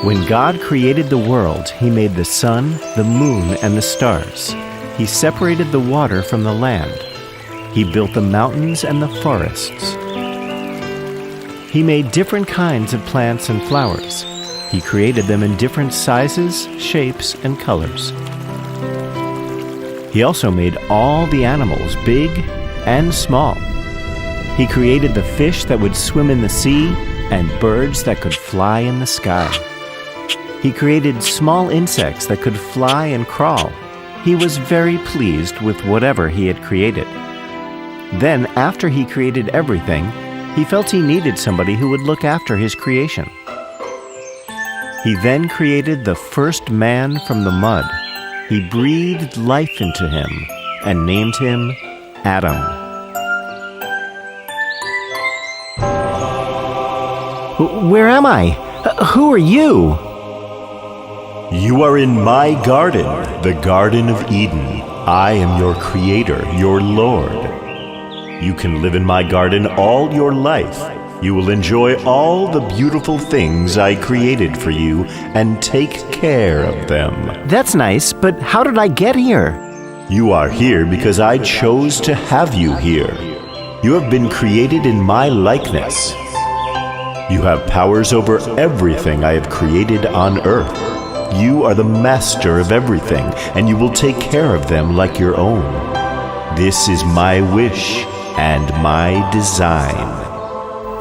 When God created the world, He made the sun, the moon, and the stars. He separated the water from the land. He built the mountains and the forests. He made different kinds of plants and flowers. He created them in different sizes, shapes, and colors. He also made all the animals, big and small. He created the fish that would swim in the sea and birds that could fly in the sky. He created small insects that could fly and crawl. He was very pleased with whatever he had created. Then, after he created everything, he felt he needed somebody who would look after his creation. He then created the first man from the mud. He breathed life into him and named him Adam. Where am I? Who are you? You are in my garden, the Garden of Eden. I am your creator, your Lord. You can live in my garden all your life. You will enjoy all the beautiful things I created for you and take care of them. That's nice, but how did I get here? You are here because I chose to have you here. You have been created in my likeness. You have powers over everything I have created on earth. You are the master of everything, and you will take care of them like your own. This is my wish and my design.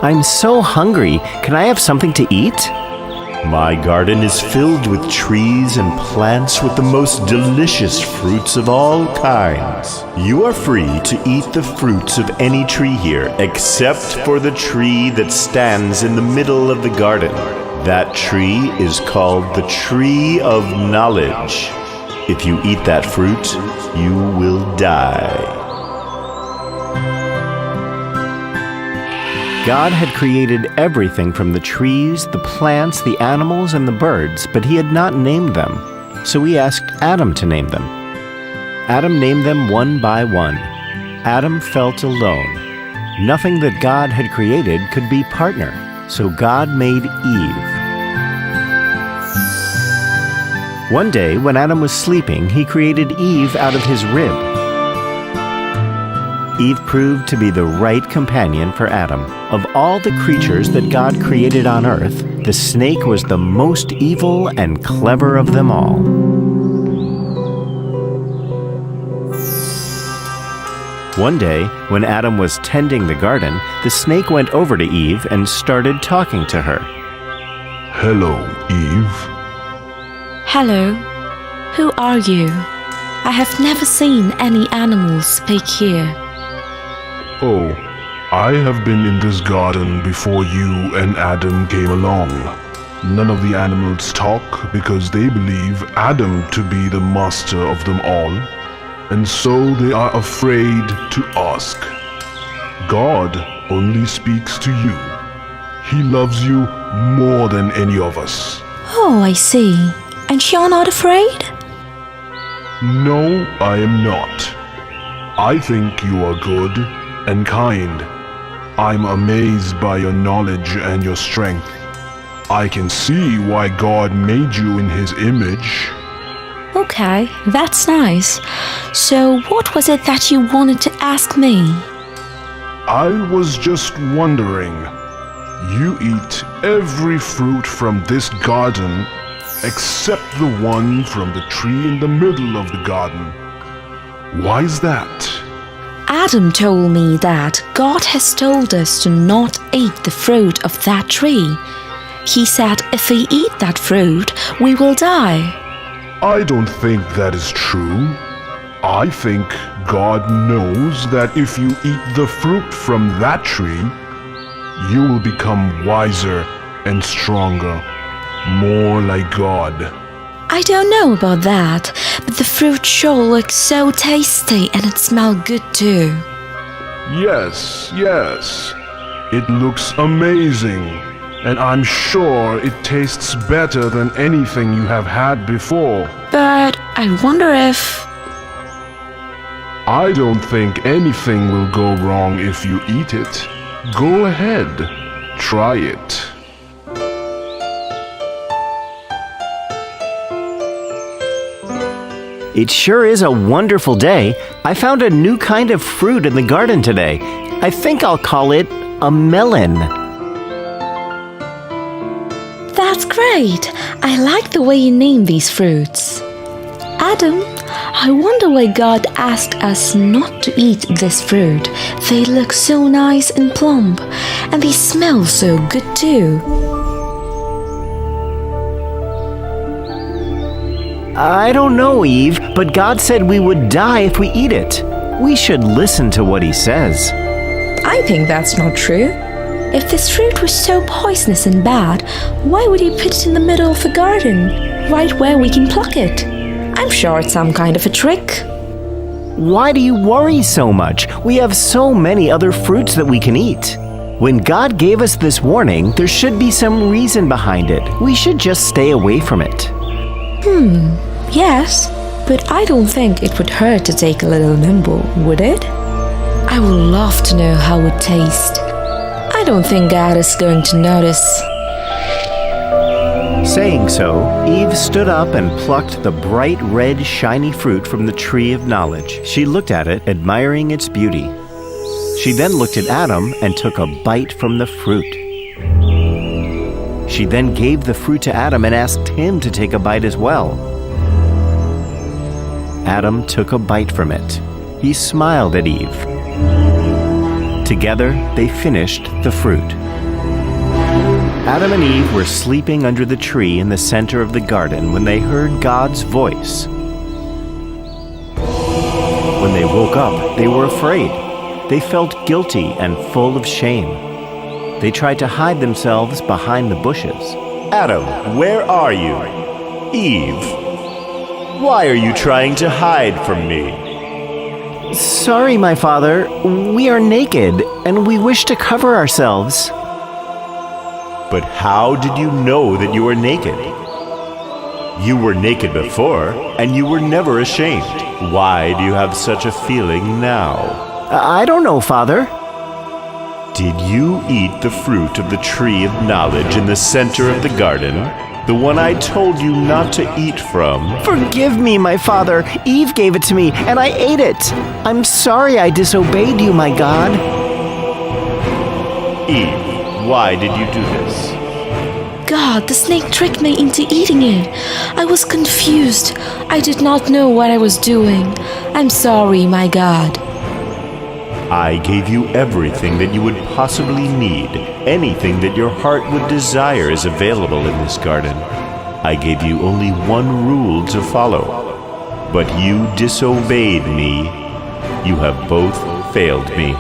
I'm so hungry. Can I have something to eat? My garden is filled with trees and plants with the most delicious fruits of all kinds. You are free to eat the fruits of any tree here, except for the tree that stands in the middle of the garden. That tree is called the Tree of Knowledge. If you eat that fruit, you will die. God had created everything from the trees, the plants, the animals, and the birds, but He had not named them. So He asked Adam to name them. Adam named them one by one. Adam felt alone. Nothing that God had created could be partner, so God made Eve. One day, when Adam was sleeping, he created Eve out of his rib. Eve proved to be the right companion for Adam. Of all the creatures that God created on earth, the snake was the most evil and clever of them all. One day, when Adam was tending the garden, the snake went over to Eve and started talking to her. Hello, Eve. Hello. Who are you? I have never seen any animals speak here. Oh, I have been in this garden before you and Adam came along. None of the animals talk because they believe Adam to be the master of them all, and so they are afraid to ask. God only speaks to you. He loves you more than any of us. Oh, I see. And you're not afraid? No, I am not. I think you are good and kind. I'm amazed by your knowledge and your strength. I can see why God made you in His image. Okay, that's nice. So what was it that you wanted to ask me? I was just wondering. You eat every fruit from this garden except the one from the tree in the middle of the garden. Why is that? Adam told me that God has told us to not eat the fruit of that tree. He said if we eat that fruit, we will die. I don't think that is true. I think God knows that if you eat the fruit from that tree, you will become wiser and stronger, more like God. I don't know about that, but the fruit sure looks so tasty and it smells good too. Yes. It looks amazing, and I'm sure it tastes better than anything you have had before. But I wonder if... I don't think anything will go wrong if you eat it. Go ahead, try it. It sure is a wonderful day. I found a new kind of fruit in the garden today. I think I'll call it a melon. That's great. I like the way you name these fruits. Adam, I wonder why God asked us not to eat this fruit. They look so nice and plump, and they smell so good too. I don't know, Eve, but God said we would die if we eat it. We should listen to what He says. I think that's not true. If this fruit was so poisonous and bad, why would He put it in the middle of the garden, right where we can pluck it? I'm sure it's some kind of a trick. Why do you worry so much? We have so many other fruits that we can eat. When God gave us this warning, there should be some reason behind it. We should just stay away from it. Yes, but I don't think it would hurt to take a little nibble, would it? I would love to know how it tastes. I don't think God is going to notice. Saying so, Eve stood up and plucked the bright red shiny fruit from the tree of knowledge. She looked at it, admiring its beauty. She then looked at Adam and took a bite from the fruit. She then gave the fruit to Adam and asked him to take a bite as well. Adam took a bite from it. He smiled at Eve. Together, they finished the fruit. Adam and Eve were sleeping under the tree in the center of the garden when they heard God's voice. When they woke up, they were afraid. They felt guilty and full of shame. They tried to hide themselves behind the bushes. Adam, where are you? Eve, why are you trying to hide from me? Sorry, my father. We are naked, and we wish to cover ourselves. But how did you know that you were naked? You were naked before, and you were never ashamed. Why do you have such a feeling now? I don't know, Father. Did you eat the fruit of the tree of knowledge in the center of the garden? The one I told you not to eat from? Forgive me, my father. Eve gave it to me, and I ate it. I'm sorry I disobeyed you, my God. Eve, why did you do this? God, the snake tricked me into eating it. I was confused. I did not know what I was doing. I'm sorry, my God. I gave you everything that you would possibly need. Anything that your heart would desire is available in this garden. I gave you only one rule to follow. But you disobeyed me. You have both failed me.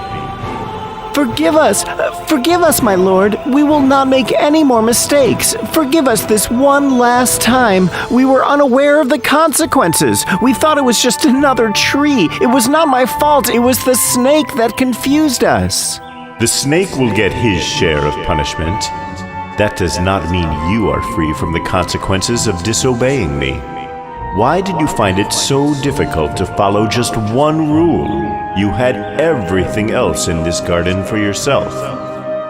Forgive us, my Lord. We will not make any more mistakes. Forgive us this one last time. We were unaware of the consequences. We thought it was just another tree. It was not my fault. It was the snake that confused us. The snake will get his share of punishment. That does not mean you are free from the consequences of disobeying me. Why did you find it so difficult to follow just one rule? You had everything else in this garden for yourself.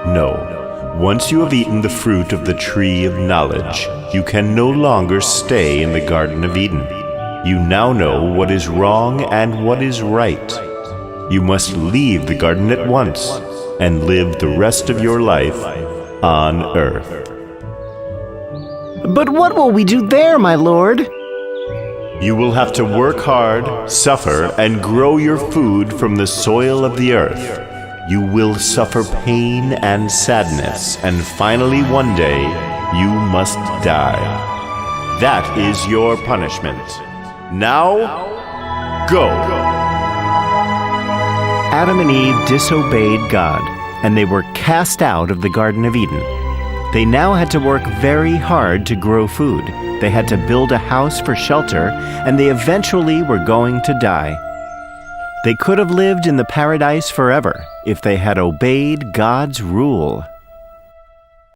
No, once you have eaten the fruit of the tree of knowledge, you can no longer stay in the Garden of Eden. You now know what is wrong and what is right. You must leave the garden at once and live the rest of your life on earth. But what will we do there, my Lord? You will have to work hard, suffer, and grow your food from the soil of the earth. You will suffer pain and sadness, and finally one day, you must die. That is your punishment. Now, go! Adam and Eve disobeyed God, and they were cast out of the Garden of Eden. They now had to work very hard to grow food. They had to build a house for shelter, and they eventually were going to die. They could have lived in the paradise forever if they had obeyed God's rule.